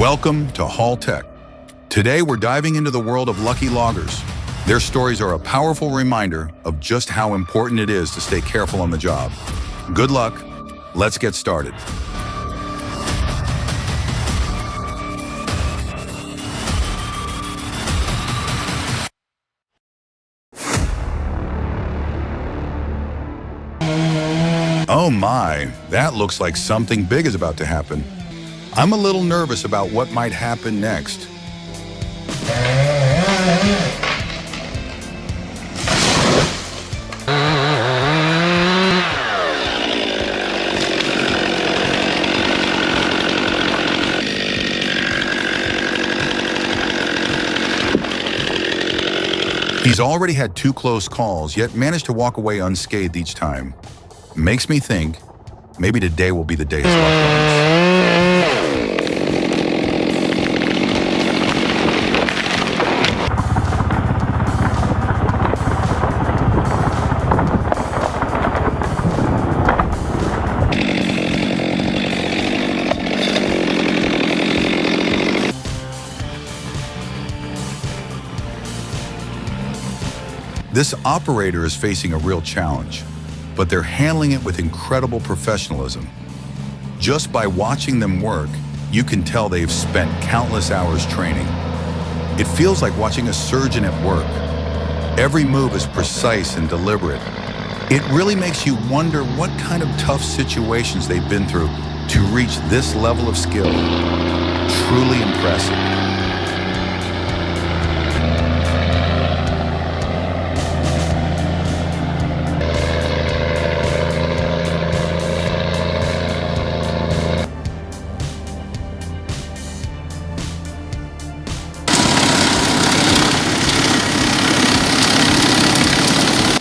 Welcome to Haul Tech. Today we're diving into the world of lucky loggers. Their stories are a powerful reminder of just how important it is to stay careful on the job. Good luck. Let's get started. Oh my, that looks like something big is about to happen. I'm a little nervous about what might happen next. He's already had 2 close calls, yet managed to walk away unscathed each time. Makes me think, maybe today will be the day his luck runs. This operator is facing a real challenge, but they're handling it with incredible professionalism. Just by watching them work, you can tell they've spent countless hours training. It feels like watching a surgeon at work. Every move is precise and deliberate. It really makes you wonder what kind of tough situations they've been through to reach this level of skill. Truly impressive.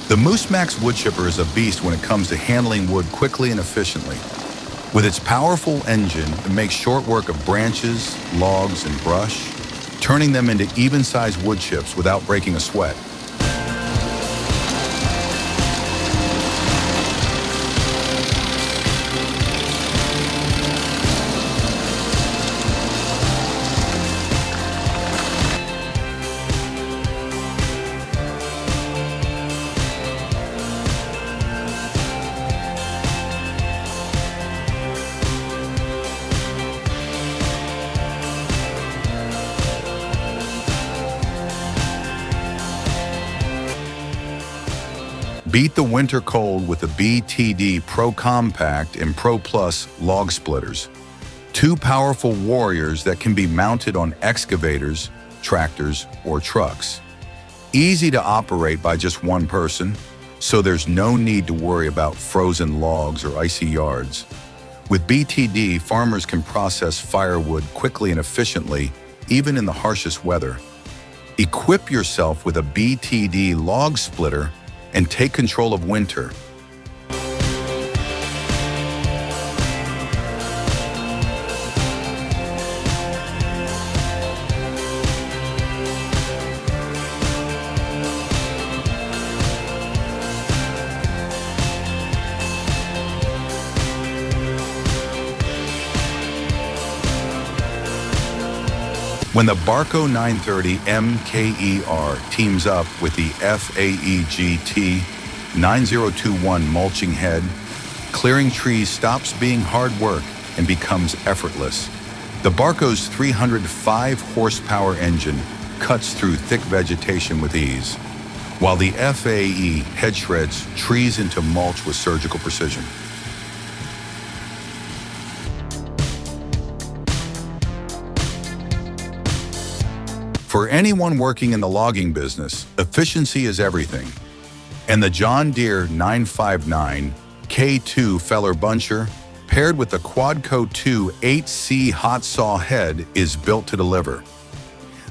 The Moose Max wood chipper is a beast when it comes to handling wood quickly and efficiently. With its powerful engine, it makes short work of branches, logs, and brush, turning them into even-sized wood chips without breaking a sweat. Beat the winter cold with the BTD Pro Compact and Pro Plus log splitters. 2 powerful warriors that can be mounted on excavators, tractors, or trucks. Easy to operate by just one person, so there's no need to worry about frozen logs or icy yards. With BTD, farmers can process firewood quickly and efficiently, even in the harshest weather. Equip yourself with a BTD log splitter and take control of winter. When the Barco 930 MKER teams up with the FAE-GT 9021 mulching head, clearing trees stops being hard work and becomes effortless. The Barco's 305 horsepower engine cuts through thick vegetation with ease, while the FAE head shreds trees into mulch with surgical precision. For anyone working in the logging business, efficiency is everything. And the John Deere 959 K2 Feller Buncher, paired with the Quadco 2 8C hot saw head, is built to deliver.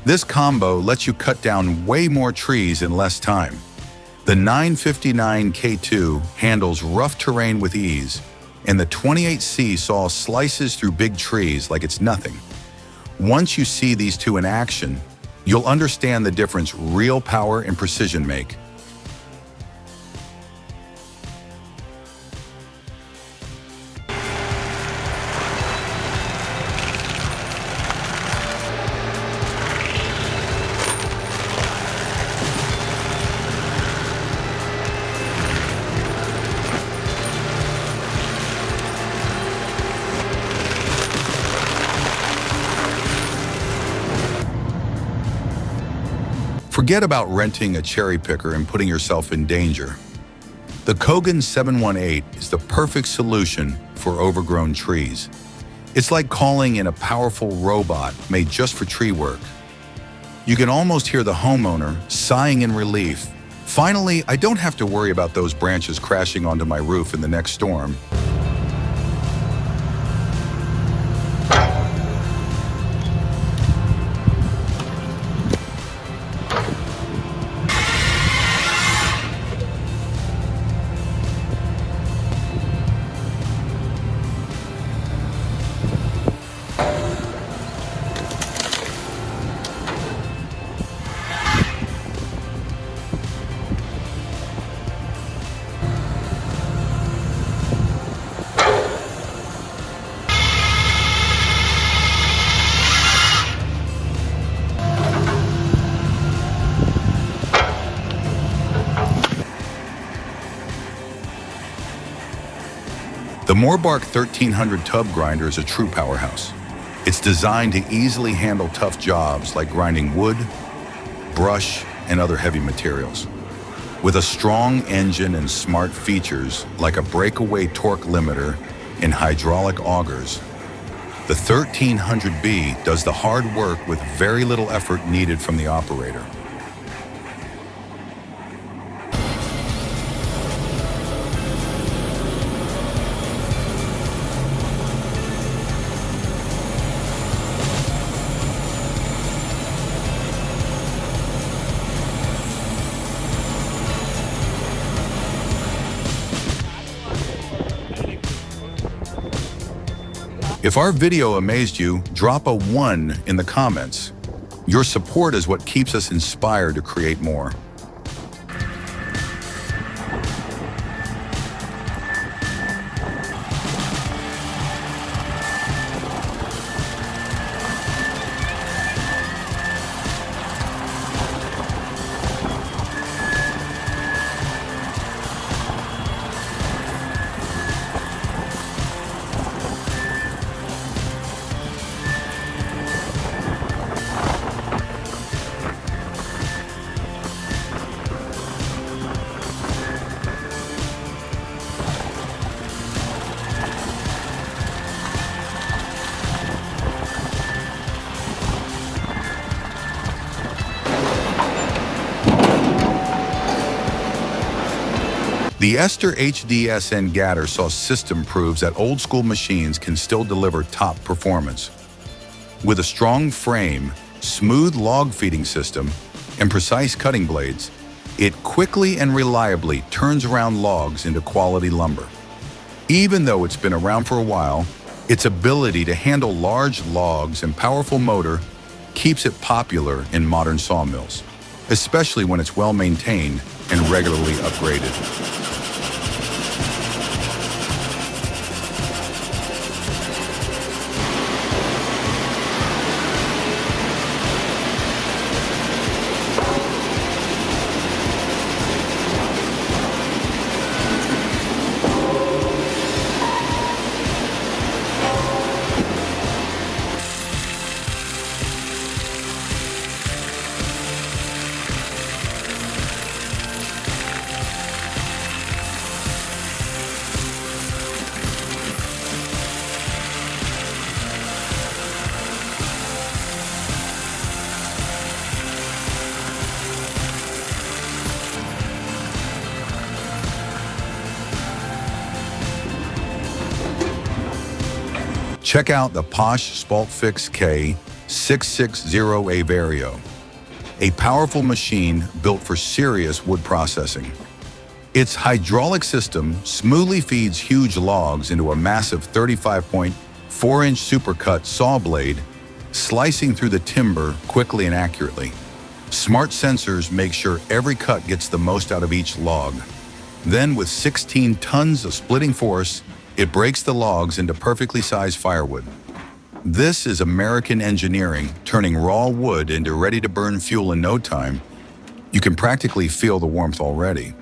This combo lets you cut down way more trees in less time. The 959 K2 handles rough terrain with ease, and the 28C saw slices through big trees like it's nothing. Once you see these two in action, you'll understand the difference real power and precision make. Forget about renting a cherry picker and putting yourself in danger. The Kogan 718 is the perfect solution for overgrown trees. It's like calling in a powerful robot made just for tree work. You can almost hear the homeowner sighing in relief. Finally, I don't have to worry about those branches crashing onto my roof in the next storm. The Moorbark 1300 tub grinder is a true powerhouse. It's designed to easily handle tough jobs like grinding wood, brush, and other heavy materials. With a strong engine and smart features like a breakaway torque limiter and hydraulic augers, the 1300B does the hard work with very little effort needed from the operator. If our video amazed you, drop a 1 in the comments. Your support is what keeps us inspired to create more. The Ester HDSN Gather saw system proves that old-school machines can still deliver top performance. With a strong frame, smooth log feeding system, and precise cutting blades, it quickly and reliably turns around logs into quality lumber. Even though it's been around for a while, its ability to handle large logs and powerful motor keeps it popular in modern sawmills, especially when it's well maintained and regularly upgraded. Check out the Posh SpaultFix K 660A Vario, a powerful machine built for serious wood processing. Its hydraulic system smoothly feeds huge logs into a massive 35.4-inch supercut saw blade, slicing through the timber quickly and accurately. Smart sensors make sure every cut gets the most out of each log. Then, with 16 tons of splitting force, it breaks the logs into perfectly sized firewood. This is American engineering, turning raw wood into ready-to-burn fuel in no time. You can practically feel the warmth already.